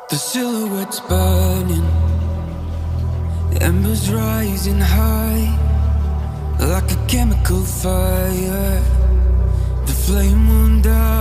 The silhouette's burning, embers rising high, like a chemical fire. The flame won't die.